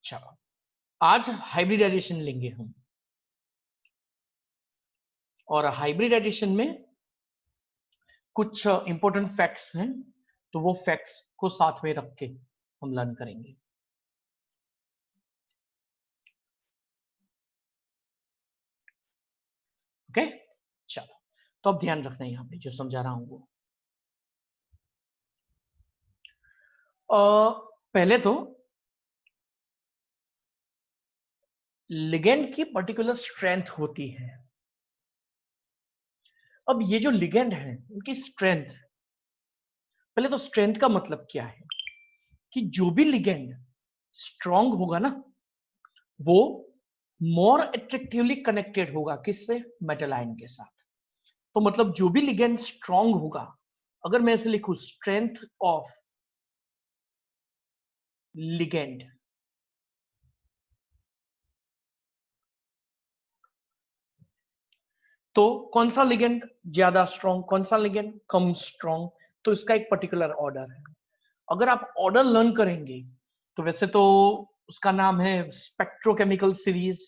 चलो आज हाइब्रिडाइजेशन लेंगे हम, और हाइब्रिडाइजेशन में कुछ इंपॉर्टेंट फैक्ट्स हैं, तो वो फैक्ट्स को साथ में रख के हम लर्न करेंगे। ओके, चलो तो अब ध्यान रखना है यहां पे जो समझा रहा हूं वो। पहले तो लिगेंड की पर्टिकुलर स्ट्रेंथ होती है। अब ये जो लिगेंड है उनकी स्ट्रेंथ, पहले तो स्ट्रेंथ का मतलब क्या है कि जो भी लिगेंड स्ट्रांग होगा ना, वो मोर अट्रैक्टिवली कनेक्टेड होगा किससे? मेटल आयन के साथ। तो मतलब जो भी लिगेंड स्ट्रांग होगा, अगर मैं ऐसे लिखूं स्ट्रेंथ ऑफ लिगेंड, तो कौन सा लिगेंड ज्यादा स्ट्रांग, कौन सा लिगेंड कम स्ट्रांग, तो इसका एक पर्टिकुलर ऑर्डर है। अगर आप ऑर्डर लर्न करेंगे तो वैसे तो उसका नाम है स्पेक्ट्रोकेमिकल सीरीज।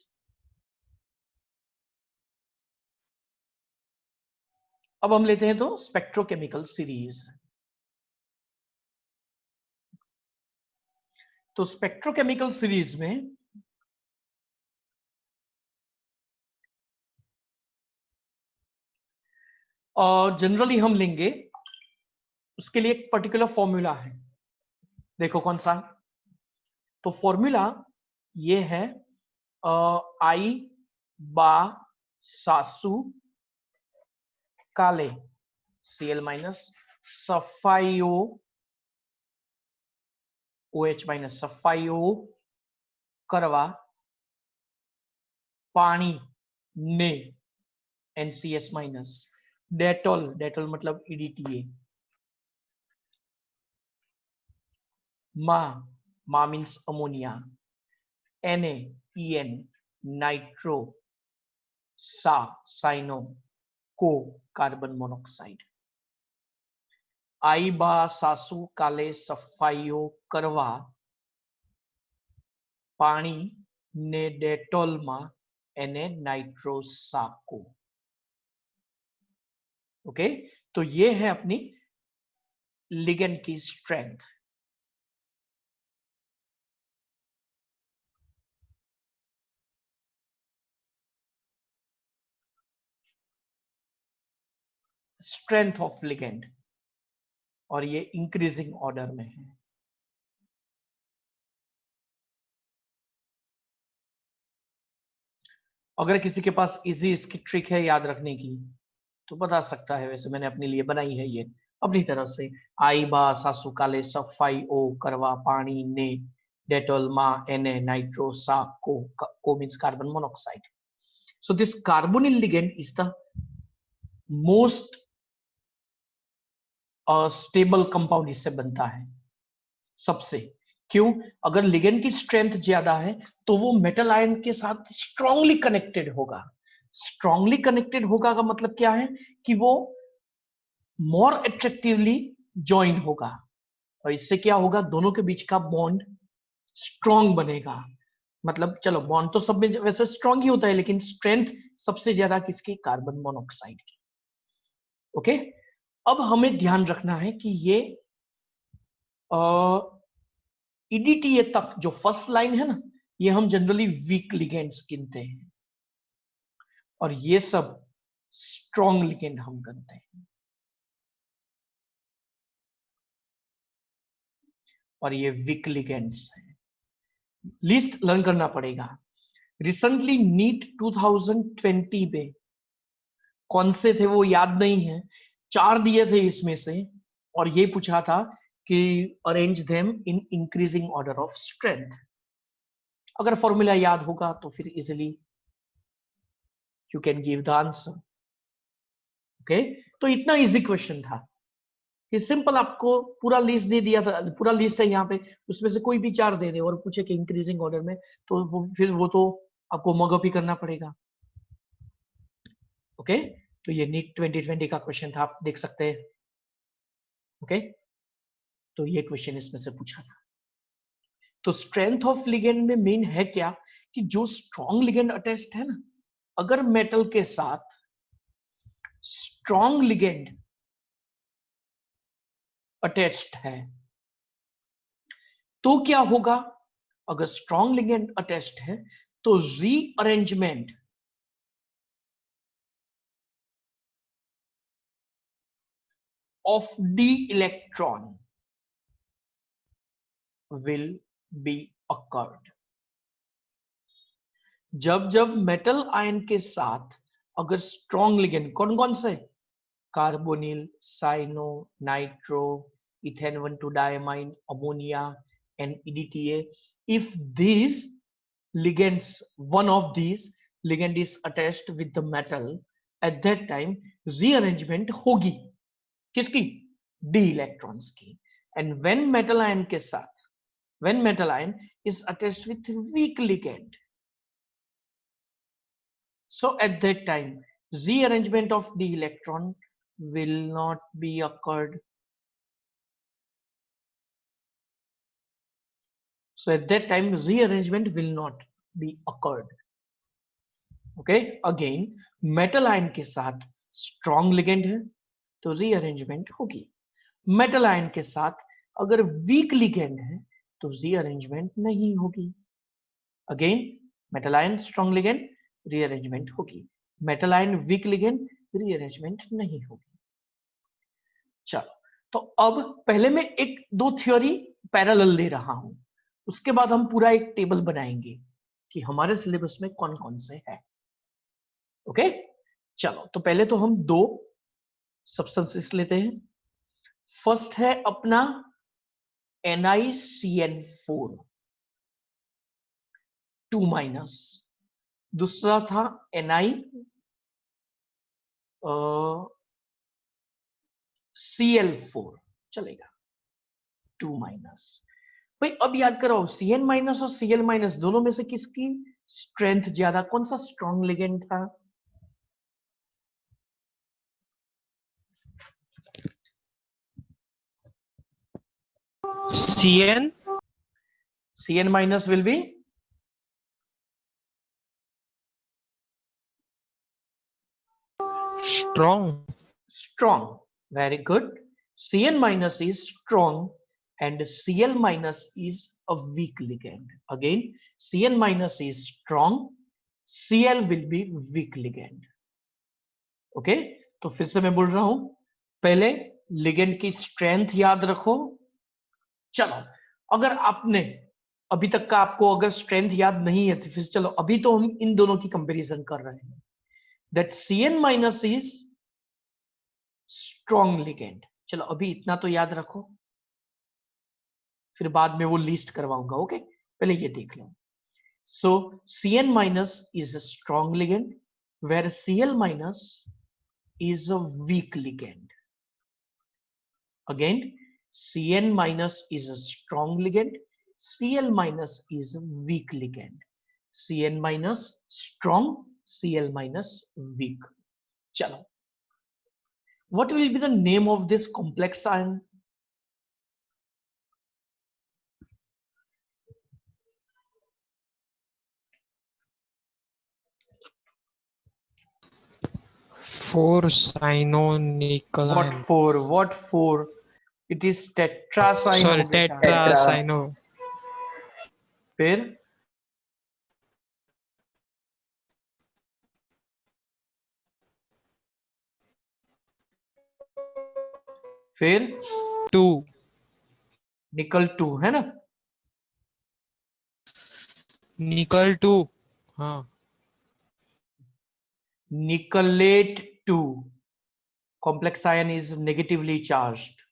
अब हम लेते हैं तो स्पेक्ट्रोकेमिकल सीरीज। तो स्पेक्ट्रोकेमिकल सीरीज में जनरली हम लेंगे, उसके लिए एक पर्टिकुलर फॉर्मूला है। देखो कौन सा? तो फॉर्मूला ये है आई बा सासु काले Cl माइनस सफाइओ OH माइनस सफाइओ करवा पानी ने NCS माइनस डेटोल, डेटोल मतलब EDTA, मा means ammonia, NaEN nitro, cyano को कार्बन मोनोक्साइड। आई बा सासु काले सफाइओ करवा पानी ने डेटोल मा Na नाइट्रो साको। ओके, तो ये है अपनी लिगेंड की स्ट्रेंथ। स्ट्रेंथ ऑफ लिगेंड, और ये इंक्रीजिंग ऑर्डर में है। अगर किसी के पास इजी इसकी ट्रिक है याद रखने की तो बता सकता है, वैसे मैंने अपने लिए बनाई है ये अपनी तरफ से। आई बा सासु काले सफाई ओ करवा पानी ने डेटोल मा Na नाइट्रो सा को means carbon monoxide. So this carbonyl ligand is the most stable compound, इससे बनता है सबसे। क्यों? अगर लिगेंड की स्ट्रेंथ ज्यादा है तो वो मेटल आयन के साथ स्ट्रांगली कनेक्टेड होगा। स्ट्रांगली कनेक्टेड होगा का मतलब क्या है कि वो मोर अट्रैक्टिवली ज्वाइन होगा, और इससे क्या होगा? दोनों के बीच का बॉन्ड स्ट्रांग बनेगा। मतलब चलो बॉन्ड तो सब में वैसे स्ट्रांग ही होता है, लेकिन स्ट्रेंथ सबसे ज्यादा किसकी? कार्बन मोनोऑक्साइड की। ओके, अब हमें ध्यान रखना है कि ये ईडीटीए तक जो फर्स्ट लाइन है ना, ये हम जनरली वीक लिगेंड्स गिनते हैं, और ये सब स्ट्रॉन्ग लिगेंड हम गिनते हैं, और ये वीक लिगेंड्स हैं। लिस्ट लर्न करना पड़ेगा। रिसेंटली नीट 2020 में कौन से थे वो याद नहीं है, 4 दिए थे इसमें से, और ये पूछा था कि arrange them in increasing order of strength. अगर फॉर्मूला याद होगा तो फिर easily you can give the answer. Okay, तो इतना इजी क्वेश्चन था कि सिंपल आपको पूरा लिस्ट दे दिया था, पूरा लिस्ट है यहाँ पे, उसमें से कोई भी 4 दे दे और पूछे कि इंक्रीजिंग ऑर्डर में, तो फिर वो तो आपको मगअप ही करना पड़ेगा। ओके, तो ये नीट 2020 का क्वेश्चन था, आप देख सकते हैं। ओके, तो ये क्वेश्चन इसमें से पूछा था। तो स्ट्रेंथ ऑफ लिगेंड में मेन है क्या कि जो स्ट्रॉन्ग लिगेंड अटैच्ड है ना, अगर मेटल के साथ स्ट्रॉन्ग लिगेंड अटैच्ड है तो क्या होगा, अगर स्ट्रॉन्ग लिगेंड अटैच्ड है तो rearrangement of d electron will be occurred। जब जब मेटल आयन के साथ अगर स्ट्रॉन्ग लिगेंड, कौन कौन से, carbonyl, cyano, nitro, ethane 1,2 diamine, ammonia and EDTA, if these ligands, one of these ligand is attached with the metal, at that time rearrangement होगी किसकी, डी इलेक्ट्रॉन्स की। एंड व्हेन मेटल आयन के साथ, when metal ion is attached with weak ligand, so at that time rearrangement of the electron will not be occurred, so at that time rearrangement will not be occurred। okay, again metal ion के साथ strong ligand है तो rearrangement होगी, metal ion के साथ अगर weak ligand है तो rearrangement नहीं होगी। Again metal ion strong ligand, rearrangement होगी, metal ion weak ligand, rearrangement नहीं होगी। चलो, तो अब पहले मैं एक दो थ्योरी पैरेलल ले रहा हूं, उसके बाद हम पूरा एक टेबल बनाएंगे कि हमारे सिलेबस में कौन कौन से है। ओके, चलो तो पहले तो हम दो सब्सटेंसेस लेते हैं। फर्स्ट है अपना NiCN4 2-, दूसरा था Cl4, चलेगा 2-। भाई अब याद करो Cn- और Cl- दोनों में से किसकी स्ट्रेंथ ज्यादा, कौन सा स्ट्रॉन्ग लिगेंड था, Cn- will be strong, very good, Cn- is strong and Cl- is a weak ligand। again Cn- is strong, Cl will be weak ligand। Okay, तो फिर से मैं बोल रहा हूं, पहले लिगेंड की स्ट्रेंथ याद रखो। चलो, अगर आपने अभी तक का आपको अगर स्ट्रेंथ याद नहीं है तो फिर चलो अभी तो हम इन दोनों की कंपैरिजन कर रहे हैं। That Cn- is strong ligand, चलो अभी इतना तो याद रखो, फिर बाद में वो लिस्ट करवाऊंगा। ओके, पहले ये देख लो। So Cn- is a strong ligand where Cl- is a weak ligand। Again, Cn- is a strong ligand, Cl- is a weak ligand। Cn- strong, Cl- weak। चलो, what will be the name of this complex ion? Four cyanonickel What ion. for? What for? It is tetracyano Sorry, बेटा। tetracyano. फिर फिर Two. निकल 2 है ना, Nickel two. हाँ. निकलेट 2, complex ion is negatively charged,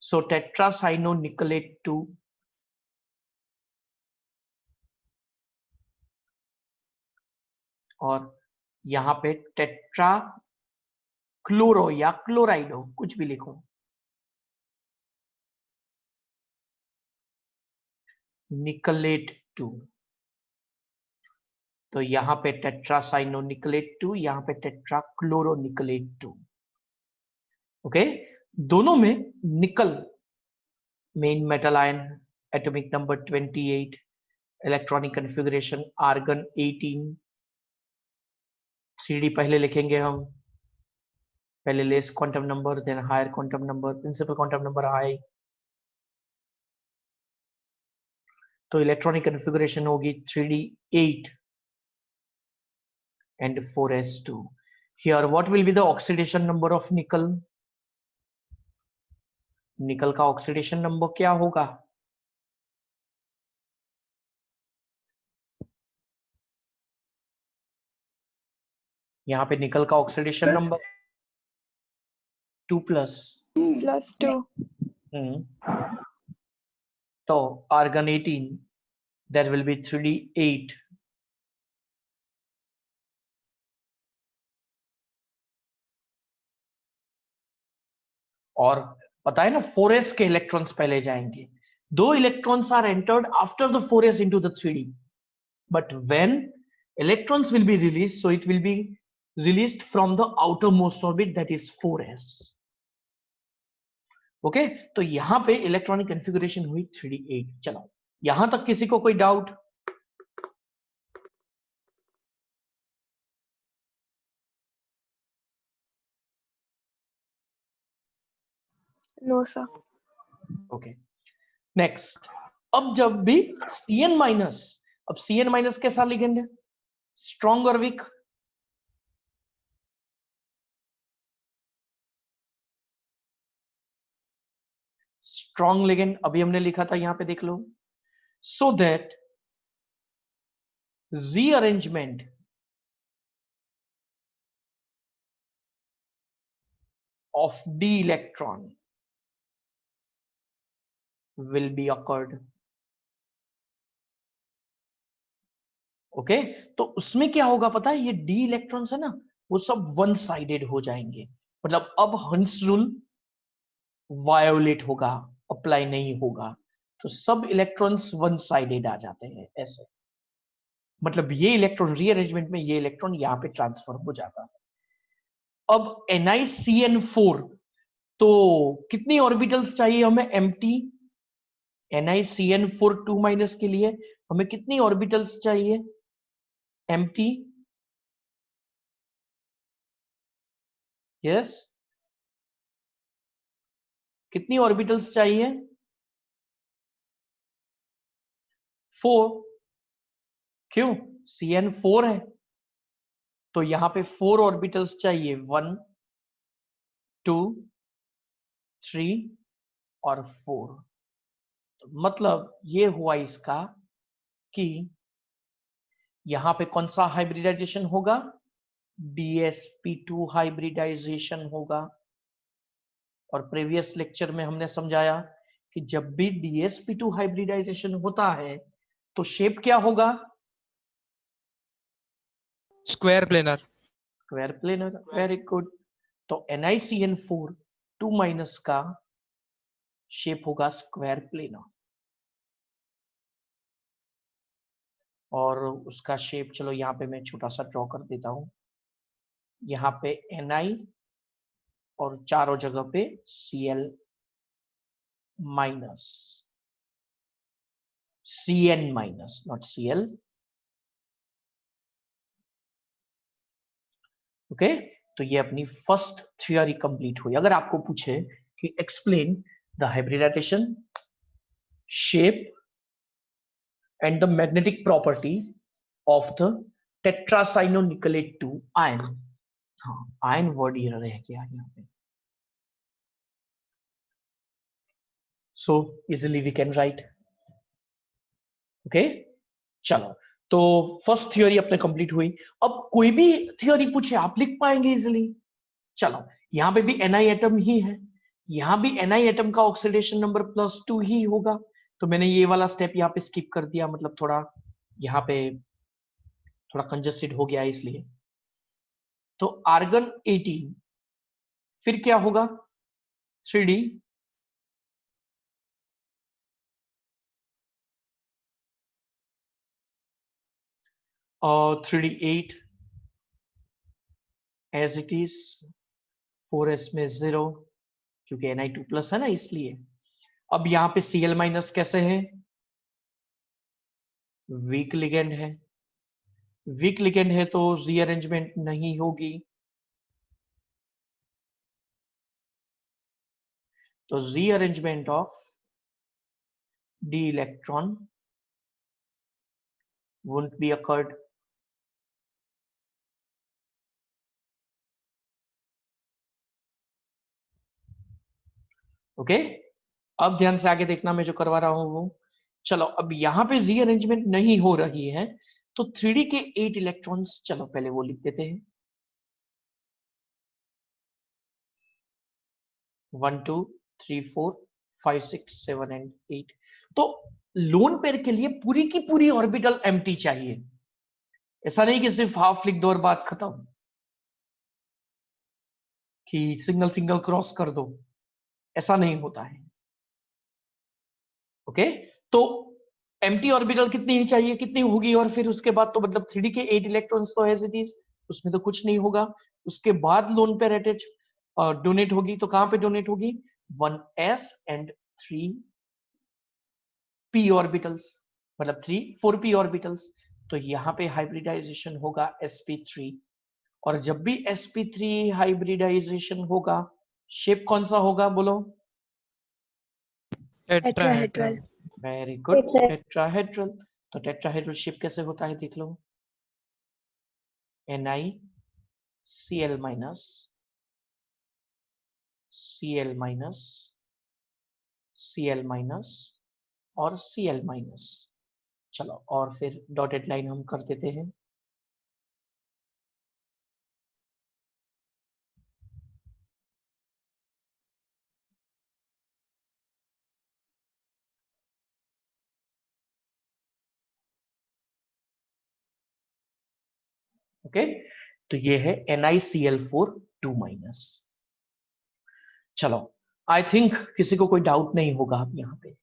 so tetracyanonickelate 2। और यहां पे टेट्रा क्लोरो या क्लोराइडो कुछ भी लिखो, निकलेट 2। तो यहां पे टेट्रासाइनोनिकलेट 2, यहां पे टेट्रा क्लोरोनिकलेट 2। ओके, दोनों में nickel main metal ion atomic number 28, electronic configuration argon 18। 3D पहले लिखेंगे हम, पहले less quantum number, then higher quantum number, principal quantum number high. तो इलेक्ट्रॉनिक कॉन्फ़िगरेशन होगी 3D8 and 4s2. Here what will be the oxidation number of nickel? निकल का oxidation number क्या होगा? यहाँ पे निकल का ऑक्सीडेशन नंबर 2+। +2. तो argon 18, that will be 3D8 और पता है ना 4s के इलेक्ट्रॉन्स पहले जाएंगे। दो electrons are entered after the 4s into the 3D, but when electrons will be released, so it will be released from the outermost orbit, that is 4s. Okay तो यहां पे इलेक्ट्रॉनिक कॉन्फ़िगरेशन हुई 3D8। चलो यहां तक किसी को कोई doubt? No, sir. Okay next. अब जब भी Cn माइनस, अब Cn माइनस कैसा लिगेंड है? स्ट्रॉन्ग और वीक? स्ट्रॉन्ग लिगेंड अभी हमने लिखा था, यहां पे देख लो। So that rearrangement of d electron will be occurred. Okay तो उसमें क्या होगा पता है? ये d इलेक्ट्रॉन्स है ना, वो सब वन साइडेड हो जाएंगे। मतलब अब हंस रूल वायोलेट होगा, अप्लाई नहीं होगा। तो सब इलेक्ट्रॉन्स वन साइडेड आ जाते हैं ऐसे। मतलब ये इलेक्ट्रॉन रीअरेंजमेंट में ये इलेक्ट्रॉन यहां पे ट्रांसफर हो जाता है। अब NiCN4, तो कितनी ऑर्बिटल्स चाहिए हमें? एम्प्टी NiCN4 2- के लिए हमें कितनी ऑर्बिटल्स चाहिए? एम्प्टी, यस, कितनी ऑर्बिटल्स चाहिए? 4। क्यों? CN4 है तो यहां पे 4 ऑर्बिटल्स चाहिए, 1 2 3 और 4। तो मतलब ये हुआ इसका कि यहां पे कौन सा हाइब्रिडाइजेशन होगा? DsP2 हाइब्रिडाइजेशन होगा। और प्रीवियस लेक्चर में हमने समझाया कि जब भी DsP2 हाइब्रिडाइजेशन होता है तो शेप क्या होगा? Square planar. Square planar, very good. तो NiCN4 2- का शेप होगा स्क्वायर प्लेनर। और उसका शेप चलो यहां पे मैं छोटा सा ड्रॉ कर देता हूं। यहाँ पे Ni और चारों जगह पे Cl minus, Cn minus, not Cl। Okay तो ये अपनी फर्स्ट थ्योरी कंप्लीट हुई। अगर आपको पूछे कि explain the hybridization, shape and the magnetic property of the tetracyanonickelate 2 ion, हाँ आयन वर्ड ये रह गया यहाँ पे। So easily we can write. Okay चलो तो फर्स्ट थ्योरी अपने कंप्लीट हुई। अब कोई भी थ्योरी पूछे आप लिख पाएंगे इजिली। चलो यहां पे भी Ni एटम ही है, यहां भी Ni एटम का ऑक्सीडेशन नंबर +2 ही होगा। तो मैंने ये वाला स्टेप यहाँ पे स्किप कर दिया, मतलब थोड़ा यहाँ पे थोड़ा कंजस्टेड हो गया इसलिए। तो आर्गन 18 फिर क्या होगा? 3D 3D8 as it is, 4s में 0 क्योंकि Ni2+ है ना इसलिए। अब यहाँ पे Cl- कैसे है? वीक लिगेंड है, वीक लिगेंड है तो रीअरेंजमेंट नहीं होगी, तो rearrangement of d electron won't be occurred. Okay, अब ध्यान से आगे देखना, मैं जो करवा रहा हूं वो, चलो अब यहां पे रीअरेंजमेंट नहीं हो रही है, तो 3D के 8 इलेक्ट्रॉन्स, चलो पहले वो लिख देते हैं, 1 2 3 4 5 6 7 एंड 8। तो लोन पेयर के लिए पूरी की पूरी ऑर्बिटल एम्प्टी चाहिए, ऐसा नहीं कि सिर्फ हाफ लिख दो और बात खत्म, कि सिंगल सिंगल क्रॉस कर दो, ऐसा नहीं होता है। ओके, तो एम्प्टी ऑर्बिटल कितनी ही चाहिए, कितनी होगी, और फिर उसके बाद तो मतलब 3D के 8 इलेक्ट्रॉन्स तो एज इट इज, उसमें तो कुछ नहीं होगा। उसके बाद लोन पेयर अटैच डोनेट होगी, तो कहां पे डोनेट होगी, 1s एंड 3p ऑर्बिटल्स, मतलब 4p ऑर्बिटल्स। तो यहाँ पे हाइब्रिडाइजेशन होगा sp3, और जब भी sp3 हाइब्रिडाइजेशन होगा, शेप कौन सा होगा बोलो, Tetrahedral. Very good, tetrahedral. तो टेट्राहेड्रल शेप कैसे होता है देख लो, NiCl minus Cl minus Cl minus और Cl माइनस। चलो और फिर डॉटेड लाइन हम कर देते हैं, ओके। तो ये है NiCl4 2 माइनस। चलो आई थिंक किसी को कोई डाउट नहीं होगा अब यहाँ पे।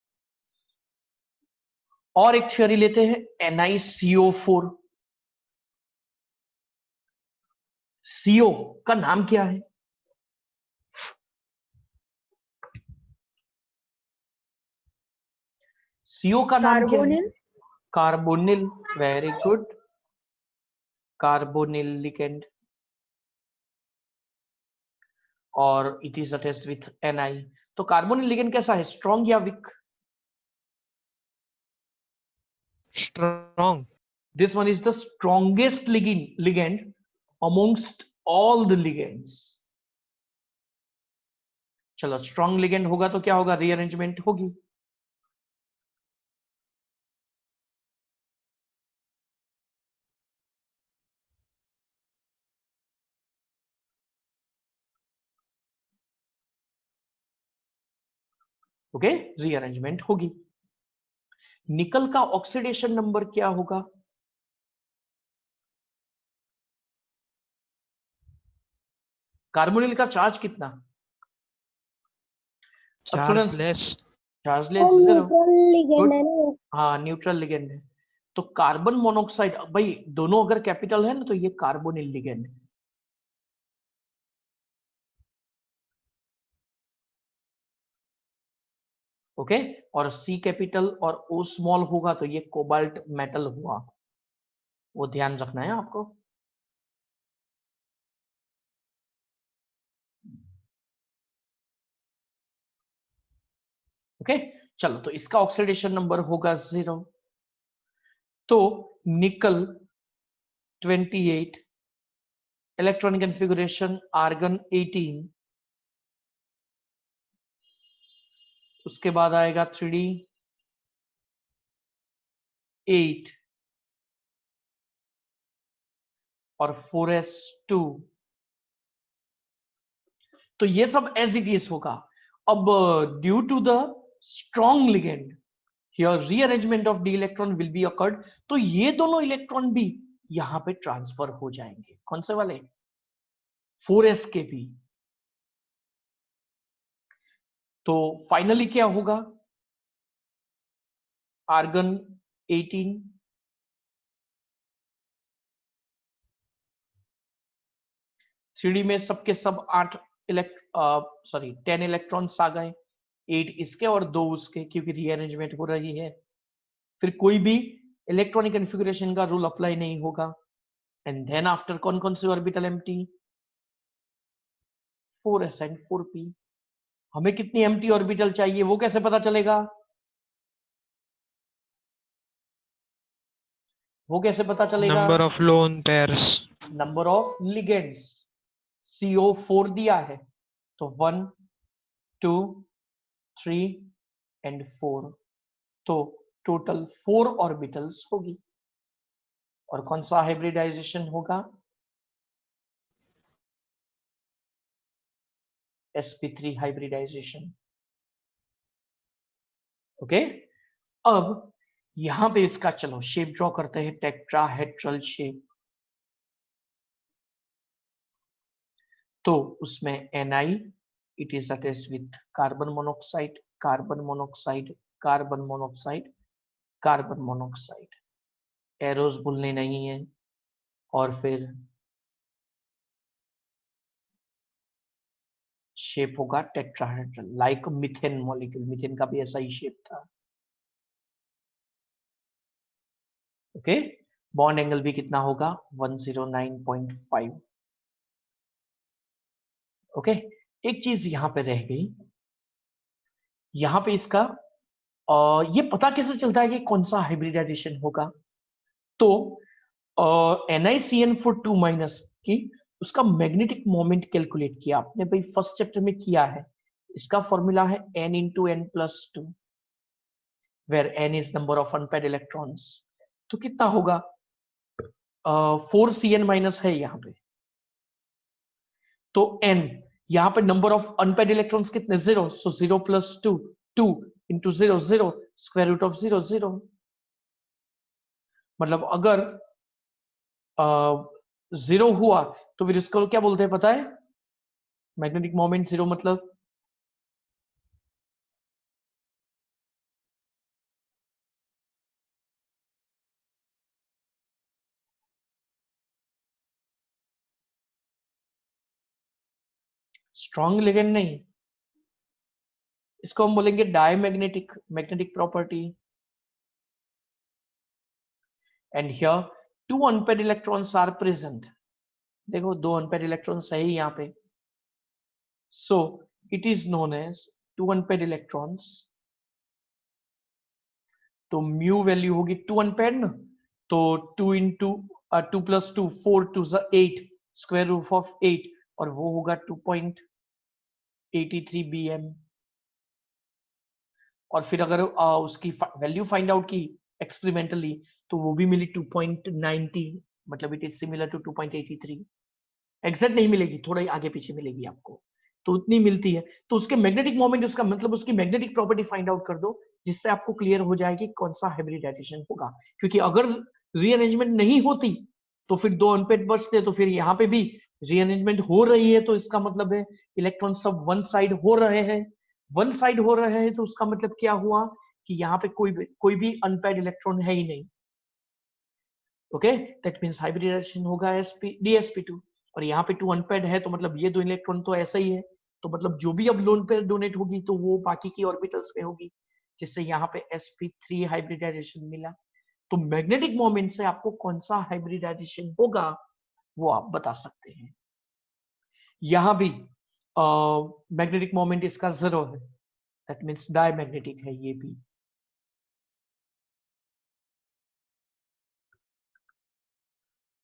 और एक थ्योरी लेते हैं, NiCO4। CO का नाम क्या है, CO का नाम क्या है, Carbonyl. Carbonyl, very good, carbonyl ligand, और it is attached with Ni। तो कार्बोनिल लिगेंड कैसा है, स्ट्रॉन्ग या weak, strong, this one is the strongest ligand amongst all the ligands. चलो स्ट्रॉन्ग लिगेंड होगा तो क्या होगा, रीअरेंजमेंट होगी। ओके, रीअरेंजमेंट होगी। निकल का ऑक्सीडेशन नंबर क्या होगा, कार्बोनिल का चार्ज कितना, अब students, chargeless, chargeless zero, good, हाँ न्यूट्रल लिगेंड है। तो कार्बन मोनोऑक्साइड, भाई दोनों अगर कैपिटल है ना तो ये कार्बोनिल लिगेंड है। ओके, और C कैपिटल और O स्मॉल होगा तो ये कोबाल्ट मेटल हुआ, वो ध्यान रखना है आपको। ओके, चलो तो इसका ऑक्सीडेशन नंबर होगा 0। तो निकल 28, इलेक्ट्रॉनिक कॉन्फ़िगरेशन आर्गन 18, उसके बाद आएगा 3d8 और 4s2। तो ये सब एज इट इज होगा। अब due to the strong ligand here rearrangement of d electron will be occurred, तो ये दोनों इलेक्ट्रॉन भी यहां पे ट्रांसफर हो जाएंगे, कौन से वाले, 4s के भी। तो फाइनली क्या होगा, आर्गन 18 3D में सबके सब 8 10 इलेक्ट्रॉन्स आ गए, 8 इसके और 2 उसके, क्योंकि रीअरेंजमेंट हो रही है। फिर कोई भी इलेक्ट्रॉनिक कॉन्फ़िगरेशन का रूल अप्लाई नहीं होगा। एंड देन आफ्टर कौन कौन से orbital empty, 4s and 4p। हमें कितनी एम्प्टी ऑर्बिटल चाहिए वो कैसे पता चलेगा, वो कैसे पता चलेगा? Number of lone pairs. Number of ligands, CO4 दिया है तो 1 2 3 एंड 4, तो टोटल 4 ऑर्बिटल्स होगी। और कौन सा हाइब्रिडाइजेशन होगा, sp3 हाइब्रिडाइजेशन। ओके, अब यहां पे इसका चलो शेप ड्रॉ करते हैं, टेट्राहेड्रल शेप। तो उसमें Ni, it is attached with carbon monoxide, carbon monoxide, carbon monoxide, carbon monoxide। Arrows भूलने नहीं है। और फिर शेप होगा tetrahedral, like methane molecule, methane का भी ऐसा ही शेप था। ओके, बॉन्ड एंगल भी कितना होगा, 109.5। ओके, एक चीज यहां पे रह गई, यहां पे इसका ये पता कैसे चलता है कि कौन सा हाइब्रिडाइजेशन होगा। तो NiCN4 2- की उसका मैग्नेटिक मोमेंट कैलकुलेट किया आपने भाई, फर्स्ट चैप्टर में किया है। इसका फॉर्मूला है n × n+2, where n is number of unpaired electrons. तो कितना होगा, 4Cn- है यहाँ पे, तो n, यहाँ पे नंबर ऑफ अनपेड इलेक्ट्रॉन्स कितने, 0, सो 0 + 2, 2 × 0 0, स्क्वायर रूट ऑफ 0 0। मतलब अगर 0 हुआ तो फिर इसको क्या बोलते हैं पता है, मैग्नेटिक मोमेंट 0 मतलब स्ट्रॉन्ग लिगेंड नहीं, इसको हम बोलेंगे diamagnetic, magnetic property. And here 2 unpaired electrons are present, देखो 2 अनपेड इलेक्ट्रॉन्स है ही यहाँ पे, so it is known as 2 unpaired electrons. तो म्यू वैल्यू होगी 2 अनपेड ना, तो 2 × 2 + 2, 4 2 8, स्क्वायर रूट ऑफ 8, और वो होगा 2.83 bm। और फिर अगर उसकी वैल्यू फाइंड आउट की एक्सपेरिमेंटली, तो वो भी मिली 2.90, मतलब it is similar to 2.83। Exact नहीं मिलेगी, थोड़ा ही आगे पीछे मिलेगी आपको, तो उतनी मिलती है। तो उसके मैग्नेटिक मोमेंट, उसका मतलब उसकी मैग्नेटिक प्रॉपर्टी फाइंड आउट कर दो, जिससे आपको क्लियर हो जाएगी कौन सा हाइब्रिडाइजेशन होगा। क्योंकि अगर रीअरेंजमेंट नहीं होती तो फिर 2 अनपेड बचते, तो फिर यहाँ पे भी रीअरेंजमेंट हो रही है, तो इसका मतलब है इलेक्ट्रॉन सब वन साइड हो रहे हैं। वन साइड हो रहे हैं तो उसका मतलब क्या हुआ कि यहाँ पे कोई भी अनपेड इलेक्ट्रॉन है ही नहीं। ओके, दैट मींस हाइब्रिडाइजेशन होगा DsP2। और यहाँ पे 2 अनपेड है, तो मतलब ये 2 इलेक्ट्रॉन तो ऐसा ही है, तो मतलब जो भी अब लोन पेयर डोनेट होगी तो वो बाकी की ऑर्बिटल्स में होगी, जिससे यहाँ पे sp3 हाइब्रिडाइजेशन मिला। तो मैग्नेटिक मोमेंट से आपको कौन सा हाइब्रिडाइजेशन होगा वो आप बता सकते हैं। यहां भी मैग्नेटिक मोमेंट इसका 0 है, दैट मींस डायमैग्नेटिक है ये भी।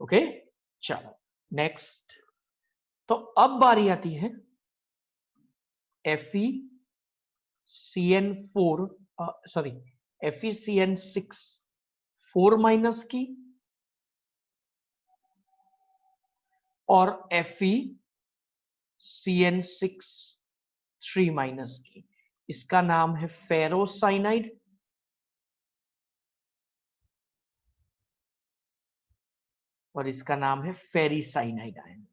ओके, चलो नेक्स्ट। तो अब बारी आती है FeCN4, सॉरी FeCN6 4- की, और FeCN6 3- की। इसका नाम है फेरोसाइनाइड, और इसका नाम है फेरिसाइनाइड आयन।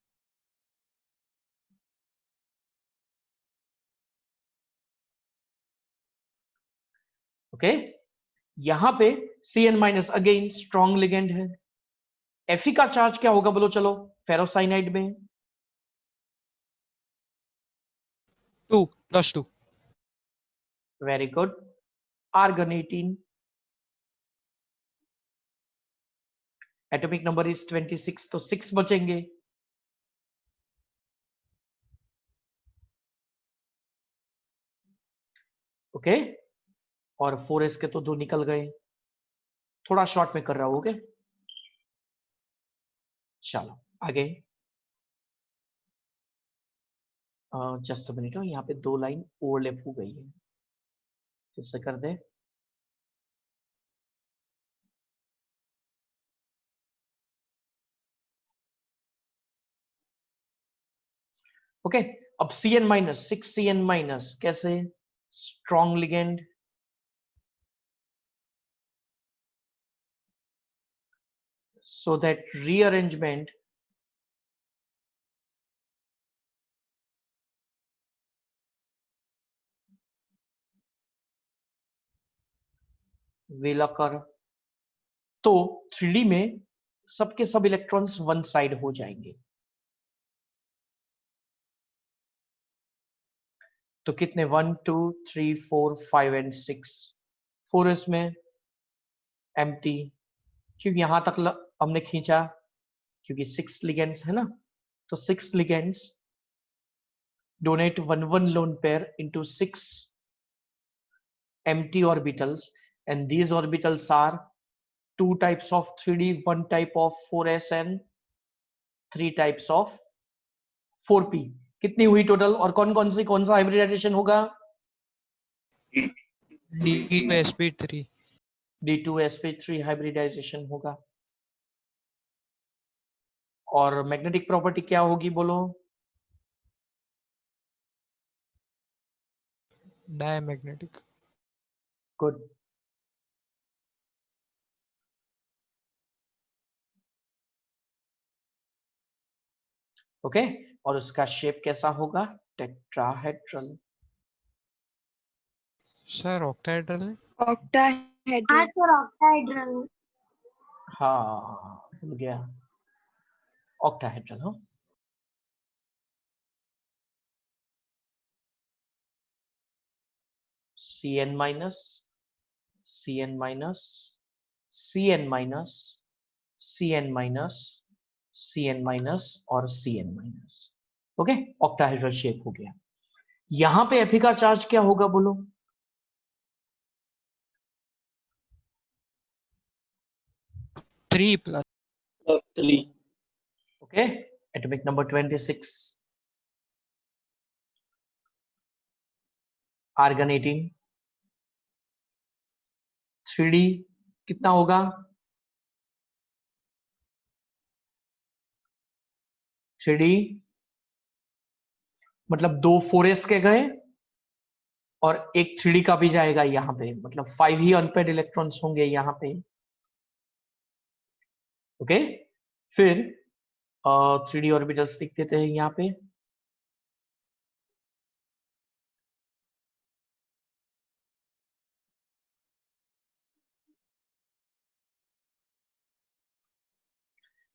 ओके, यहां पे Cn- अगेन स्ट्रॉन्ग लिगेंड है। Fe का चार्ज क्या होगा बोलो चलो, फेरोसाइनाइड में 2 + 2. Very good. Argon 18, atomic number is 26, तो 6 बचेंगे। ओके, और 4s के तो 2 निकल गए। थोड़ा शॉर्ट में कर रहा हूं। ओके, चलो आगे। जस्ट मिनट, यहाँ पे 2 लाइन ओवरलैप हो गई है, फिर से कर दे। ओके, अब Cn माइनस 6Cn माइनस कैसे? Strong ligand, so that rearrangement will occur। तो 3D में सबके सब इलेक्ट्रॉन्स वन साइड हो जाएंगे। तो कितने? 1 2 3 4 5 एंड 6। 4s में एम्प्टी, क्योंकि यहां तक हमने खींचा, क्योंकि 6 लिगेंड्स है ना, तो 6 ligands donate 1 lone pair into 6 empty orbitals, and these orbitals are 2 types of 3D, 1 type of 4s and 3 types of 4p। कितनी हुई टोटल, और कौन कौन सी, कौन सा हाइब्रिडाइजेशन होगा? D2sp3। D2sp3 हाइब्रिडाइजेशन होगा। और मैग्नेटिक प्रॉपर्टी क्या होगी बोलो? डायमैग्नेटिक। गुड। ओके, और उसका शेप कैसा होगा? टेट्राहेड्रल। सर ऑक्टाहेड्रल है। octahedral, हाँ सर, ऑक्टाहेड्रल। हाँ भूल गया, ऑक्टाहेड्रल। हो Cn minus Cn minus Cn minus Cn minus Cn minus और Cn minus. Okay, octahedral shape हो गया। यहां पे Fe का चार्ज क्या होगा बोलो? Three plus. 3। Okay, atomic number 26, argon 18। 3D कितना होगा? 3D मतलब 2 4s के गए और एक 3D का भी जाएगा यहाँ पे, मतलब 5 ही अनपेड इलेक्ट्रॉन्स होंगे यहाँ पे। ओके, फिर 3D ऑर्बिटल्स लिख देते हैं यहाँ पे।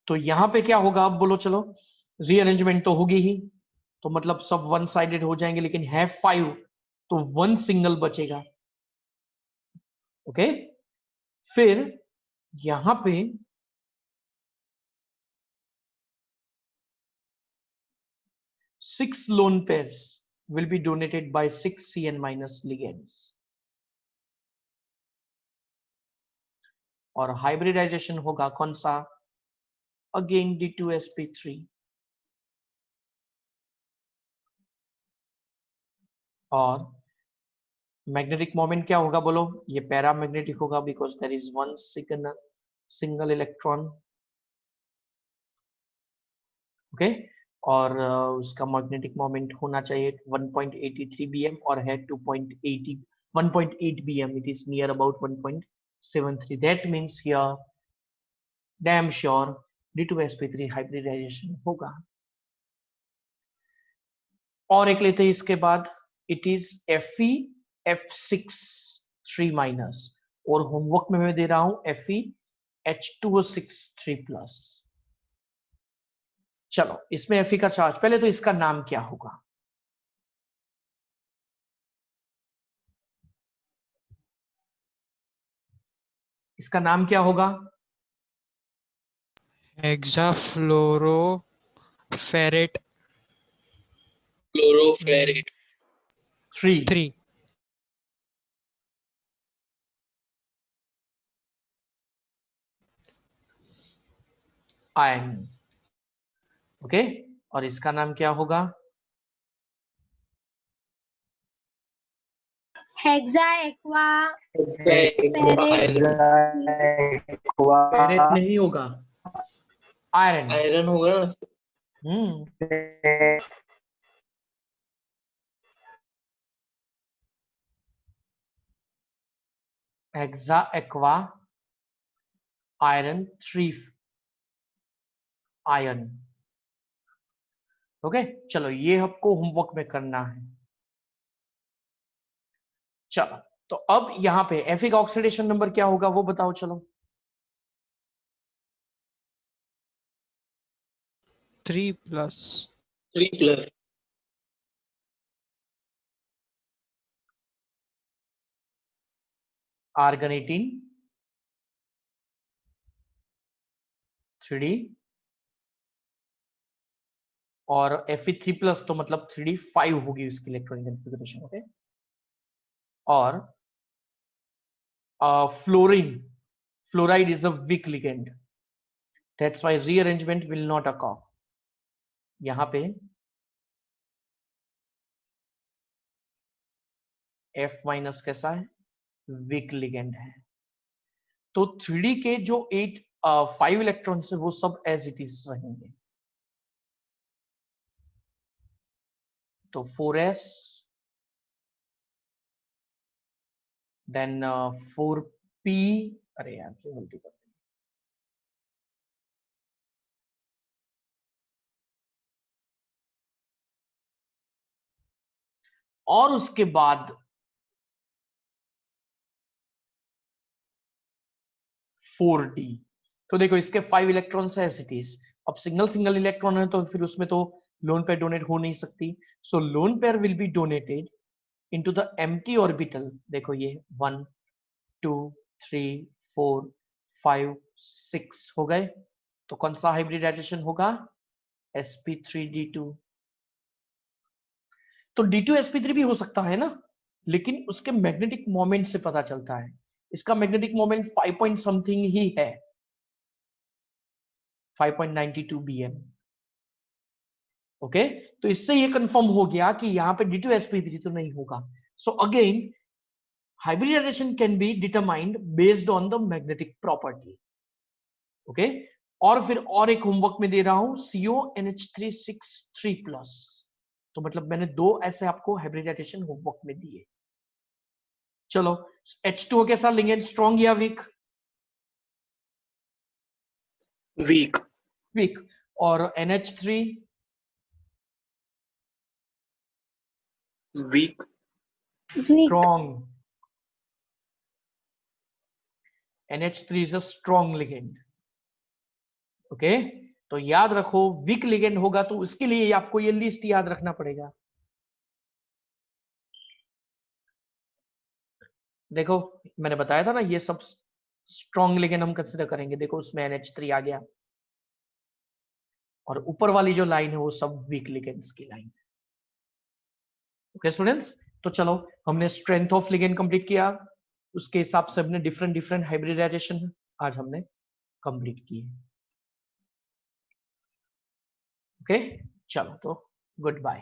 तो यहाँ पे क्या होगा अब बोलो? चलो, रीअरेंजमेंट तो होगी ही, तो मतलब सब वन साइडेड हो जाएंगे, लेकिन है 5, तो 1 सिंगल बचेगा। ओके, फिर यहां पे six lone pairs will be donated by 6 Cn minus ligands, और हाइब्रिडाइजेशन होगा कौन सा? Again D2sp3। और मैग्नेटिक मोमेंट क्या होगा बोलो? ये पैरामैग्नेटिक होगा, because there is one single electron. Okay, और उसका मैग्नेटिक मोमेंट होना चाहिए 1.83 bm, और है 2.80 1.8 bm। It is near about 1.73। That means here damn sure D2sp3 hybridization होगा। और एक लेते हैं इसके बाद, इट इज FeF6 माइनस, और होमवर्क में मैं दे रहा हूं FeH2O6 3+। चलो, इसमें Fe का चार्ज, पहले तो इसका नाम क्या होगा? इसका नाम क्या होगा? hexafluoroferrate Fluoroferrate. 3. 3. आयन। ओके, और इसका नाम क्या होगा? हेक्सा फेरेट नहीं होगा, आयरन। आयरन होगा ना। Hexa aqua iron 3 ion. Okay, चलो ये आपको होमवर्क में करना है। चलो, तो अब यहां पे Fe का ऑक्सीडेशन नंबर क्या होगा वो बताओ। चलो 3+. 3+. आर्गन 18 3D और Fe3+ तो मतलब 3D 5 होगी उसकी इलेक्ट्रॉनिक कॉन्फ़िगरेशन। ओके, और fluoride is a week ligand, that's why rearrangement will not occur. यहां पे F- कैसा है? वीक लिगेंड है। तो 3D के जो 5 इलेक्ट्रॉन्स है वो सब एज इट इज रहेंगे। तो 4s देन 4p। अरे यार क्यों गलती कर दी? और उसके बाद 4d। तो देखो इसके 5 इलेक्ट्रॉन्स है एज इट इज। अब सिंगल सिंगल इलेक्ट्रॉन है तो फिर उसमें तो लोन पेयर डोनेट हो नहीं सकती। So lone pair will be donated into the empty orbital. देखो ये 1 2 3 4 5 6 हो गए। तो कौन सा हाइब्रिडाइजेशन होगा? sp3d2। तो d2 sp3 भी हो सकता है ना, लेकिन उसके मैग्नेटिक मोमेंट से पता चलता है। इसका मैग्नेटिक मोमेंट 5 पॉइंट समथिंग ही है, 5.92 bm। ओके, तो इससे ये कंफर्म हो गया कि यहां पे d2 sp3 तो नहीं होगा। So again hybridization can be determined based on the magnetic property। Okay, और फिर और एक होमवर्क में दे रहा हूं CONH363+। तो मतलब मैंने 2 ऐसे आपको हाइब्रिडाइजेशन होमवर्क में दिए। चलो H2O कैसा लिगेंड, स्ट्रॉन्ग या वीक? वीक। वीक। और NH3? Weak. Strong. NH3 is a strong ligand. Okay, तो याद रखो वीक लिगेंड होगा तो उसके लिए आपको ये लिस्ट याद रखना पड़ेगा। देखो मैंने बताया था ना ये सब स्ट्रॉन्ग लिगेंड हम कंसीडर करेंगे। देखो उसमें NH3 आ गया, और ऊपर वाली जो लाइन है वो सब वीक लिगेंड्स की लाइन है। ओके स्टूडेंट्स, तो चलो हमने स्ट्रेंथ ऑफ लिगेंड कंप्लीट किया, उसके हिसाब से हमने डिफरेंट डिफरेंट हाइब्रिडाइजेशन आज हमने कंप्लीट किए। ओके, चलो तो गुड बाय।